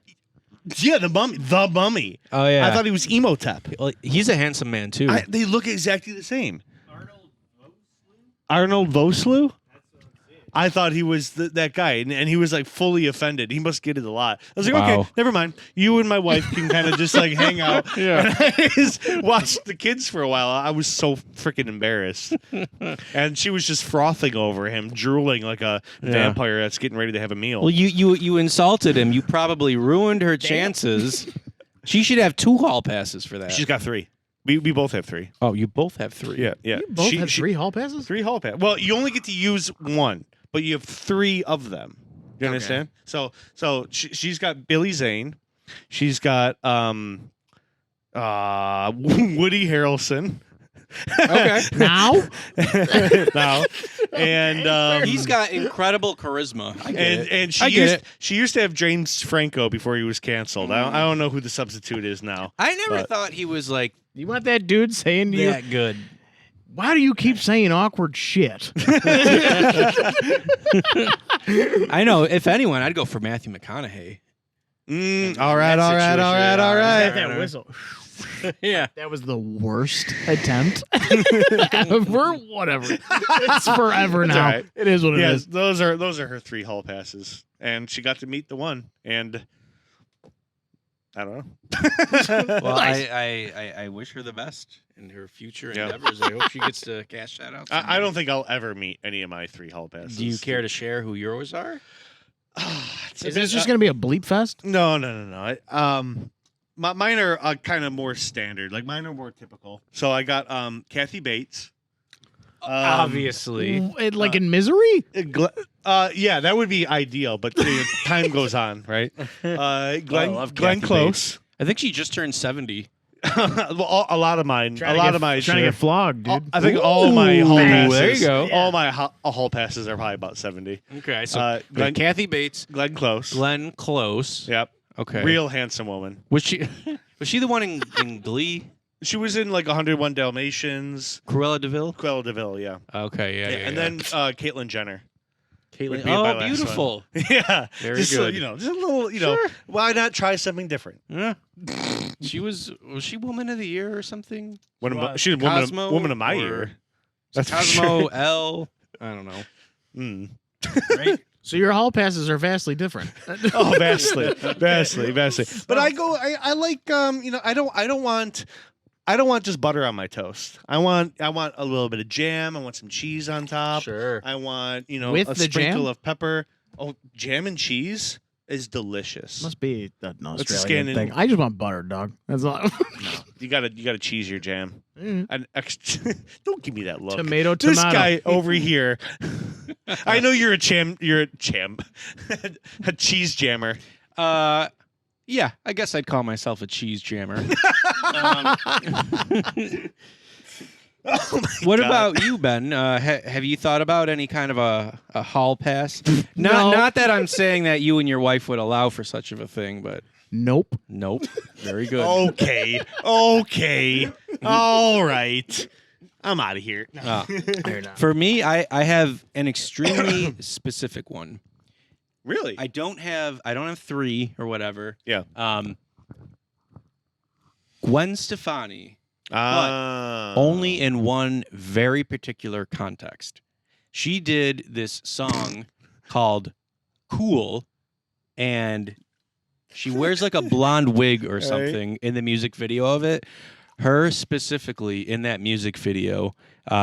Yeah, The Mummy. The Mummy. Oh yeah. I thought he was Emotep. Well, he's a handsome man too. They look exactly the same. Arnold Vosloo? I thought he was that guy, and he was like fully offended. He must get it a lot. I was like, Wow. okay, never mind. You and my wife can kind of just like hang out. Yeah. And I just watched the kids for a while. I was so freaking embarrassed, and she was just frothing over him, drooling like a vampire that's getting ready to have a meal. Well, you insulted him. You probably ruined her chances. She should have 2 hall passes for that. She's got 3. We both have 3. Oh, you both have 3. Yeah. You both She- had she- 3 hall passes? 3 hall pass. Well, you only get to use 1, but you have 3 of them. You understand? So she's got Billy Zane. She's got Woody Harrelson. Okay. Now? Now. And He's got incredible charisma. I get it. and I get she used to have James Franco before he was canceled. I don't know who the substitute is now. I never but- thought he was like You want that dude saying to you, that good. why do you keep saying awkward shit? I know. If anyone, I'd go for Matthew McConaughey. All right. That whistle. Yeah. That was the worst attempt ever. Whatever. It's forever That's now. all right. It is what it Yes, is. those are her 3 hall passes, and she got to meet the one, and I don't know. Well, Nice. I wish her the best in her future Yeah. endeavors. I hope she gets to cash that out. I don't think I'll ever meet any of my 3 hall passes. Do you care to share who yours are? Is this just going to be a bleep fest? No. Mine are kind of more standard. Like mine are more typical. So I got Kathy Bates. Obviously. Like in Misery? Yeah, that would be ideal, but time goes on, right? I love Glenn Kathy Close. I think she just turned 70. Well, a lot of mine. Trying A lot of mine. trying to get flogged, dude. I think all my hall Ooh, passes. there you go. All my hall passes are probably about 70. Okay, so Glenn- Kathy Bates, Glenn Close. Glenn Close. Yep. Okay. Real handsome woman. Was she the one in Glee? She was in like 101 Dalmatians. Cruella DeVille? Cruella DeVille, yeah. Okay, yeah. And then Caitlyn Jenner. Caitlyn. would be my Oh, last beautiful. Yeah. Very just good. just a little, why not try something different? Yeah. Was she Woman of the Year or something? She's a Cosmo woman of my or- year. That's for Cosmo sure. L. I don't know. Mm. Right? So your hall passes are vastly different. Oh, vastly. But I like I don't want just butter on my toast. I want a little bit of jam. I want some cheese on top. Sure. I want, With a the sprinkle jam? of pepper. Oh, jam and cheese is delicious. Must be an It's a Australian Scandin- thing. I just want butter, dog. That's all. You gotta cheese your jam. Mm. And don't give me that look. Tomato. This guy over here. I know you're a a cheese jammer. Yeah, I guess I'd call myself a cheese jammer. Oh my What God. about you, Ben? Have you thought about any kind of a hall pass? No. Not that I'm saying that you and your wife would allow for such of a thing, but Nope. nope. Very good. Okay. All right. I'm out of here. You're not. For me, I have an extremely specific one. Really? I don't have 3 or whatever. Yeah. Gwen Stefani, only in one very particular context. She did this song called Cool, and she wears like a blonde wig or something in the music video of it. Her specifically in that music video,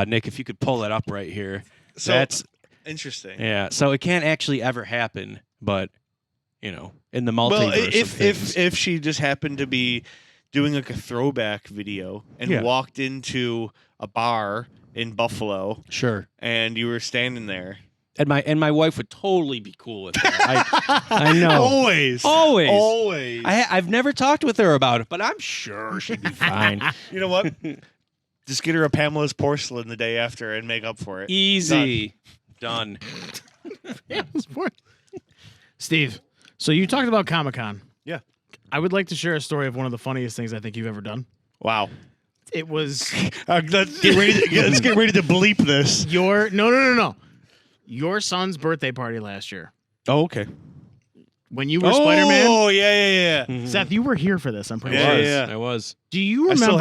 Nick, if you could pull it up right here. So That's interesting. yeah. So it can't actually ever happen, but in the multiverse. Well, of things. if she just happened to be doing like a throwback video and Yeah. walked into a bar in Buffalo sure. and you were standing there. And my wife would totally be cool with that. I know. Always. Always. I've never talked with her about it, but I'm sure she'd be fine. You know what? Just get her a Pamela's porcelain the day after and make up for it. Easy. Done. Steve, so you talked about Comic-Con. Yeah. I would like to share a story of one of the funniest things I think you've ever done. Wow. It was Let's get ready to bleep this. no. Your son's birthday party last year. Oh, okay. When you were Spider-Man. Oh, yeah. Seth, you were here for this, I'm pretty Yeah, sure. yeah. I was. Do you I remember still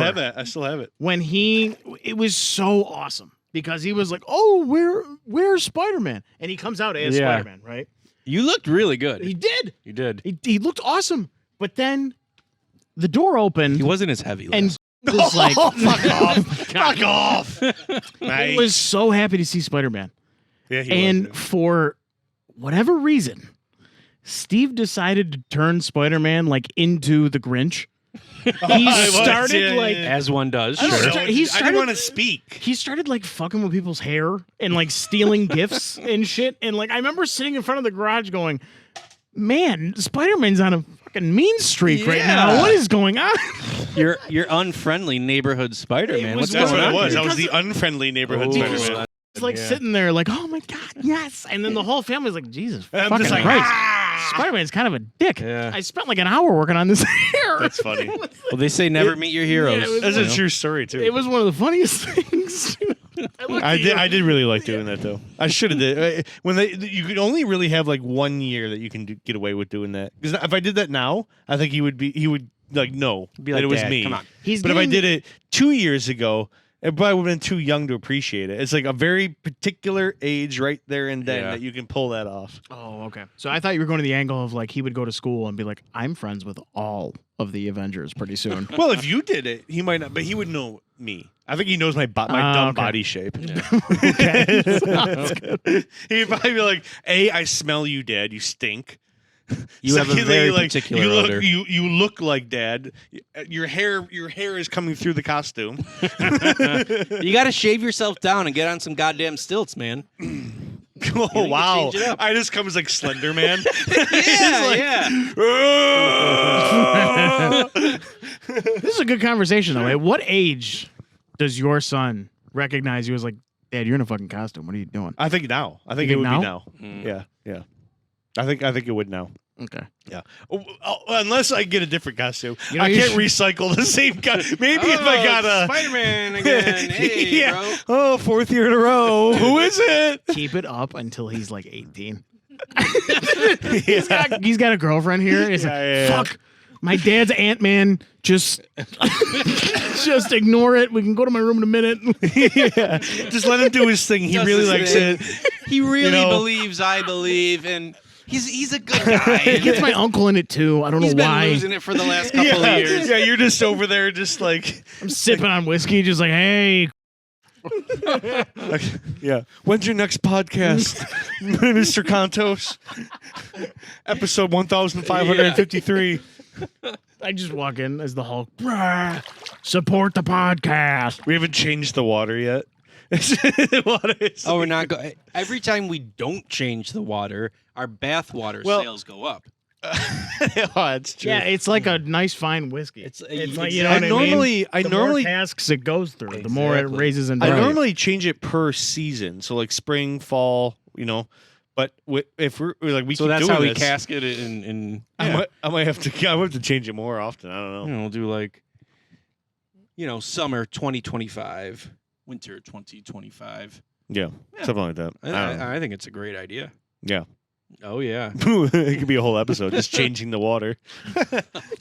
have it. when it was so awesome because he was like, "Oh, where's Spider-Man?" And he comes out as Yeah. Spider-Man, right? You looked really good. He did. You did. He looked awesome. But then the door opened He wasn't as heavy. and last- was like, fuck off. Fuck off. I was so happy to see Spider-Man. Yeah, he And was. for whatever reason, Steve decided to turn Spider-Man like into the Grinch. He started like as one does. I don't Sure. know. I He didn't started- want to speak. he started like fucking with people's hair and like stealing gifts and shit. And like I remember sitting in front of the garage going, "Man, Spider-Man's on a fucking mean streak right Yeah. now. What is going on?" You're unfriendly neighborhood Spider-Man. It was What's That's going what on it was. here? I was the unfriendly neighborhood Oh, Spider-Man. It's like Yeah. sitting there like, "Oh my god, yes!" And then the whole family's like, "Jesus I'm fucking just like, Christ, "Ah!" Spider-Man's kind of a dick." Yeah. I spent like an hour working on this hair. That's funny. Well, they say never meet your heroes. Yeah, it was That's you a know? true story too. It was one of the funniest things. I did really like doing that though. I should have did when you could only really have like 1 year that you can get away with doing that. Because if I did that now, I think he would like know Be that like, it was "Dad, me. come on." But if I did it 2 years ago, it probably would have been too young to appreciate it. It's like a very particular age right there and then Yeah. that you can pull that off. Oh, okay. So I thought you were going to the angle of like he would go to school and be like, "I'm friends with all of the Avengers pretty soon." Well, if you did it, he might not, but he would know me. I think he knows my dumb okay. body shape. Okay. Sounds good. He'd probably be like, "A, I smell you, Dad. You stink. You have a Secondly, very like, particular you look, odor. You look like Dad. Your hair is coming through the costume. You got to shave yourself down and get on some goddamn stilts, man. Oh wow! change it up. I just come as like Slender Man. Yeah. This is a good conversation though. At what age does your son recognize you as like, "Dad, you're in a fucking costume. What are you doing?" I think now. I think You it would think be now. Yeah. I think it would now. Okay. Yeah. Unless I get a different costume, You know, I you can't should- recycle the same costume. Maybe if I got a Spider-Man again. Hey, yeah. Oh, 4th year in a row. Who is it? Keep it up until he's like 18. He's got a girlfriend here. And he's like, Yeah. "Fuck, my dad's Ant-Man. Just ignore it. We can go to my room in a minute." Yeah. Just let him do his thing. He Does really his likes thing. it. He really know. believes I believe, and he's a good guy. He gets my uncle in it too. I don't He's know been why. losing it for the last couple of years. Yeah, you're just over there, just like, I'm sipping on whiskey, just like, "Hey, yeah. When's your next podcast, Mr. Contos? Episode 1553. I just walk in as the Hulk. "Brah, support the podcast." We haven't changed the water yet. The water is Oh, we're not going. Every time we don't change the water, our bath water Well- sales go up. oh, that's true. Yeah, it's like a nice fine whiskey. It's like, you know what I normally, mean? The more casks it goes through, the more it Exactly. raises in I value. normally change it per season, so like spring, fall, But if we're like we So keep that's doing how we this, casket it in I might have to change it more often. I don't know. we'll do like summer 2025, winter 2025. Yeah, something like that. I don't know. I think it's a great idea. Yeah, Oh yeah. it could be a whole episode just changing the water.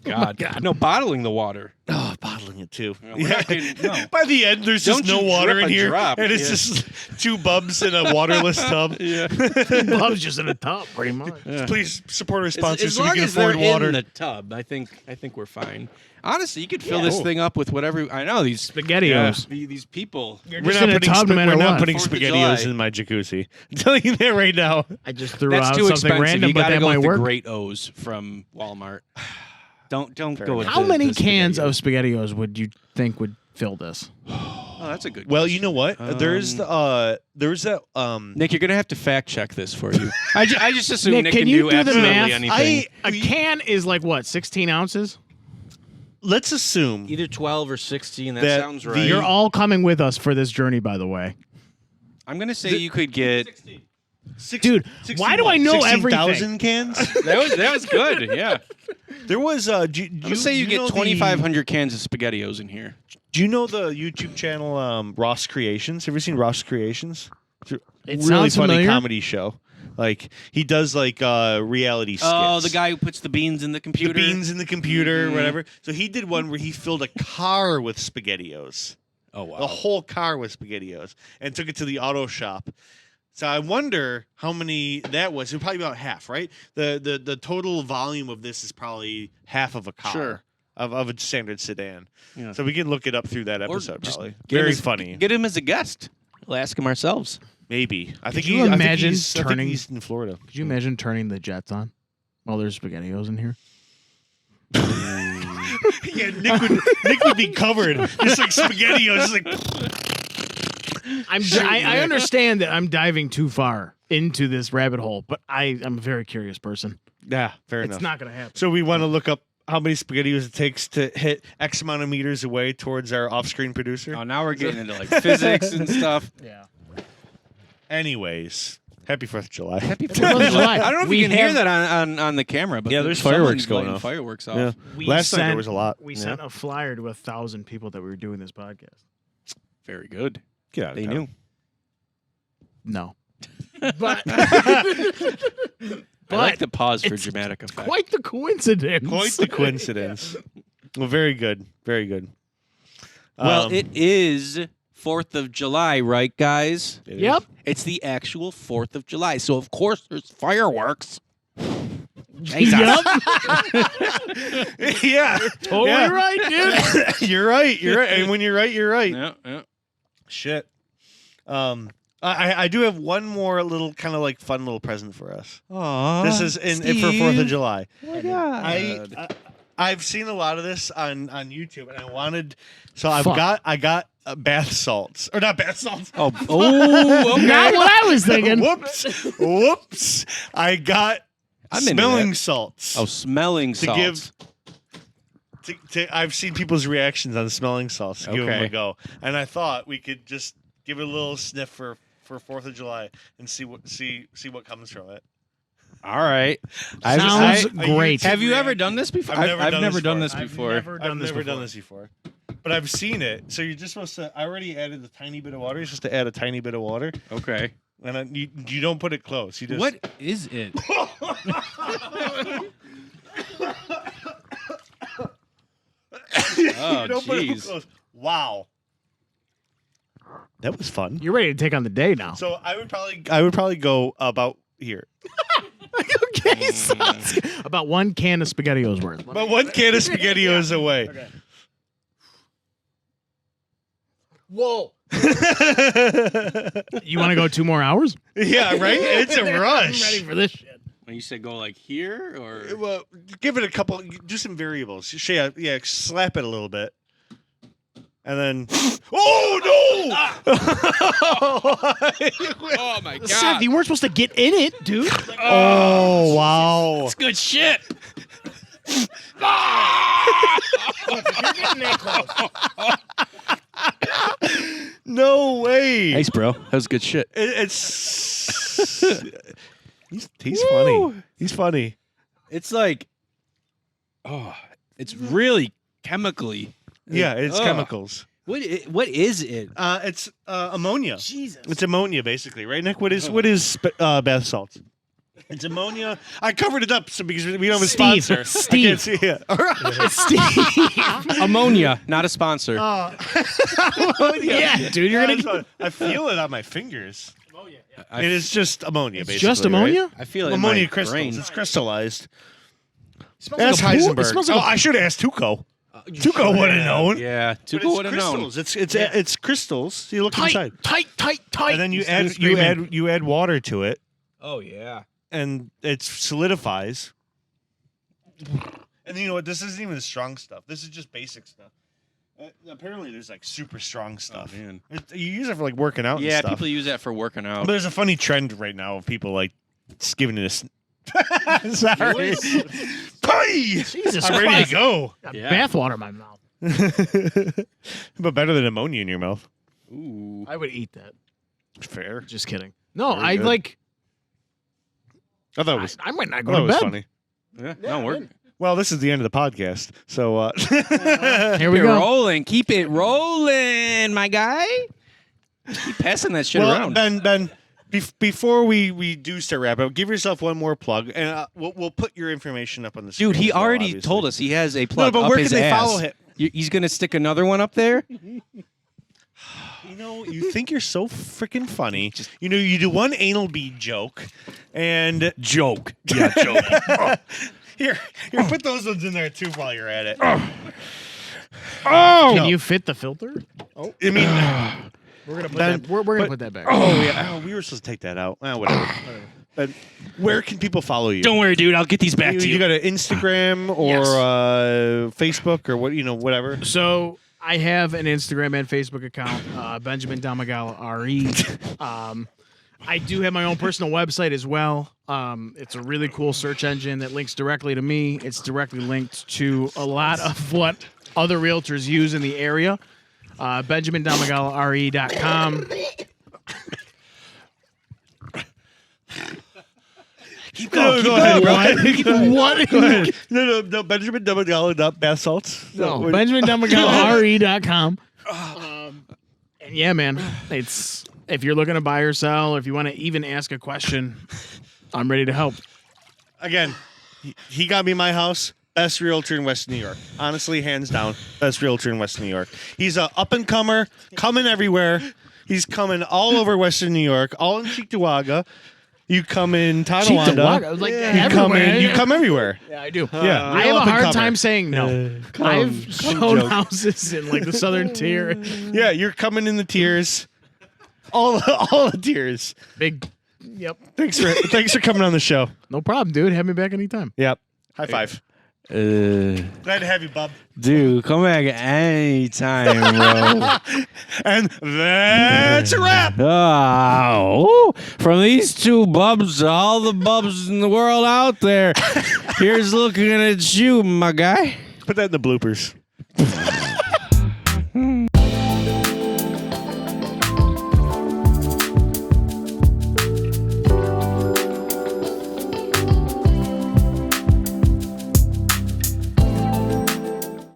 God. No, bottling the water. Oh, bottling it too. No, we're not getting- no. By the end, there's just Don't no you water drip in a here, drop. and it's Yeah. just 2 Bubz in a waterless tub. Yeah. Bub's just in a tub, pretty much. Please support our As sponsors so we long can as they're afford water. in the tub, I think we're fine. Honestly, you could fill Yeah. this thing up with whatever. I know these SpaghettiOs. these people. You're We're just not in a putting tub no matter we're not what. putting 4th of SpaghettiOs July. in my jacuzzi. I'm telling you that right now. I just threw That's out too something expensive. random, You but gotta that go might with work. the Great O's from Walmart. Don't go with How the- many the cans SpaghettiOs. of SpaghettiOs would you think would fill this? Oh, that's a good. Well, question. you know what? There's that Nick, you're gonna have to fact check this for you. I just assume Nick, Nick can can you do do the absolutely math? anything. A can is like what, 16 ounces? let's assume Either 12 or 16. That, That sounds the- right. You're all coming with us for this journey, by the way. I'm gonna say you could get. Dude, why do I know 16,000 cans? That was good. Yeah. There was I'm gonna say you get 2,500 cans of SpaghettiOs in here. Do you know the YouTube channel Ross Creations? Have you seen Ross Creations? It's a It really sounds funny familiar. comedy show. Like he does like reality skits. Oh, the guy who puts the beans in the the computer. beans in the computer, Mhm. whatever. So he did one where he filled a car with SpaghettiOs. Oh wow. The whole car with SpaghettiOs and took it to the auto shop. So I wonder how many that was. It was probably about half, right? The total volume of this is probably half of a car. Sure. Of a standard sedan. Yeah. So we can look it up through that Or episode just probably. get him Very as- funny. Get him as a guest. We'll ask him ourselves. Maybe. I think you he, I think imagine he's, I think turning- he's in Florida. Could you imagine turning the jets on while there's SpaghettiOs in here? Yeah, Nick would be covered. Just like SpaghettiOs. Just like I understand that I'm diving too far into this rabbit hole, but I'm a very curious person. yeah, fair It's enough. not going to happen. So we want to look up how many SpaghettiOs it takes to hit X amount of meters away towards our off-screen producer. Oh, now we're getting into like physics and stuff. Yeah. Anyways, happy 4th of July. Happy 4th of July. I don't know if We you can hear have- that on the camera, but Yeah, there's fireworks going off. Fireworks off. Yeah. We Last night there sent- was a lot. We Yeah. sent a flyer to 1,000 people that we were doing this podcast. Very good. Get out of They town. knew. No. But I like the pause for it's dramatic effect. quite the coincidence. Quite the coincidence. Well, very good. Very good. Well, it is 4th of July, right, guys? it Yep. It's the actual 4th of July. So, of course, there's fireworks. Yep. is. Yeah. Totally Yeah. right, dude. You're right. You're right. And when you're right, you're right. Yeah. Shit. I do have one more little kind of like fun little present for us. Aww, This is for 4th of July. Oh my God. I've seen a lot of this on YouTube, and I wanted. So I Fuck. got bath salts or not bath salts. Oh, okay. Not what I was thinking. Whoops! I got I'm into smelling that. salts. Oh, smelling to salts. give. I've seen people's reactions on smelling salts. To give them Okay. a go, and I thought we could just give it a little sniff for 4th of July and see what comes from it. All right. Sounds I- great. Have you ever done this before? I've never done this I've before. never done I've this never before. done this before, but I've seen it. So you're just supposed to. I already added a tiny bit of water. You're supposed to add a tiny bit of water, Okay. and you don't put it close. You just What is it? You Oh, don't put it jeez. close. Wow, that was fun. You're ready to take on the day now. So I would probably go about here. Okay, so it's about 1 can of SpaghettiOs worth. But one can of SpaghettiOs away. Okay. Whoa. You want to go 2 more hours? Yeah, right. It's a I'm ready rush. for this shit. When you said go like here or Well, give it a couple. Do some variables. Yeah, slap it a little bit, and then. Oh no! oh my god, Seth, you weren't supposed to get in it, dude. Oh wow! that's good shit. No way! Thanks, bro. That was good shit. It's he's funny. He's funny. It's like, oh, it's really chemically. Yeah, it's Ugh. chemicals. What is it? It's ammonia. Jesus. It's ammonia, basically, right, Nick? What is bath salts? It's ammonia. I covered it up because we don't have a Steve. sponsor. Steve. I can't see it. It's Steve. Ammonia, not a sponsor. Yeah, dude, you're gonna. I feel it on my fingers. I- It is just ammonia, It's basically. just ammonia. right? I feel it Ammonia in my crystals. brain. It's crystallized. Smells Ask like a pool- Heisenberg. It smells like I should have asked Tuco. Tuco would have known. Yeah, But Tuco would have known. crystals. It's crystals. You look inside, tight, and then you He's gonna add scream in. you add water to it, Oh yeah. and it solidifies. And you know what? This isn't even the strong stuff. This is just basic stuff. Apparently, there's like super strong stuff. Oh, man. You use it for like working out. Yeah, and stuff. people use that for working out. But there's a funny trend right now of people like just giving it a. Sorry. Pie! Jesus I'm ready Christ. to go. Got Yeah. bathwater in my mouth. But better than ammonia in your mouth. Ooh. I would eat that. Fair. Just kidding. No, Very I good. like. I thought it was. I might not I go thought it to was bed. funny. Yeah, no, we're Well, this is the end of the podcast. So Here we keep it go. rolling. Keep it rolling, my guy. Keep passing that shit well, around. Ben, before we do start wrapping up, give yourself one more plug, and we'll put your information up on the screen. Dude, he as well, already obviously. told us he has a No, plug but up where his can they ass. follow him? He's gonna stick another one up there. You know, you think you're so freaking funny. You know, you do one anal bead joke, and Joke. yeah, joke. Here, put those ones in there too while you're at it. Oh, No. can you fit the filter? I mean, We're gonna put Ben, that. We're gonna but- put that back. oh yeah, we were supposed to take that out. Whatever. But where can people follow you? Don't worry, dude. I'll get these back you, to you you. got an Instagram or Yes. Facebook or whatever. So I have an Instagram and Facebook account, Benjamin Domagala RE. I do have my own personal website as well. It's a really cool search engine that links directly to me. It's directly linked to a lot of what other realtors use in the area. BenjaminDomagalaRE.com. Keep going. Go ahead. What? Go ahead. No. Benjamin Domagala bath salts. No, BenjaminDomagalaRE.com. And yeah, man, it's if you're looking to buy or sell, if you want to even ask a question, I'm ready to help. Again, he got me my house. Best realtor in West New York. Honestly, hands down, best realtor in West New York. He's a up and comer, coming everywhere. He's coming all over Western New York, all in Cheektowaga. You come in Tonawanda. Cheektowaga? I was like, You come everywhere. in. You come everywhere. Yeah, I do. Yeah, I real have a up and hard comer. time saying no. I've shown houses in like the southern tier. Yeah, you're coming in the tiers. All the tiers. Big. Yep. Thanks for coming on the show. No problem, dude. Have me back anytime. Yep. High five. Glad to have you, Bub. Dude, come back anytime, bro. And that's a wrap. Oh, from these two Bubs to all the Bubs in the world out there, here's looking at you, my guy. Put that in the bloopers.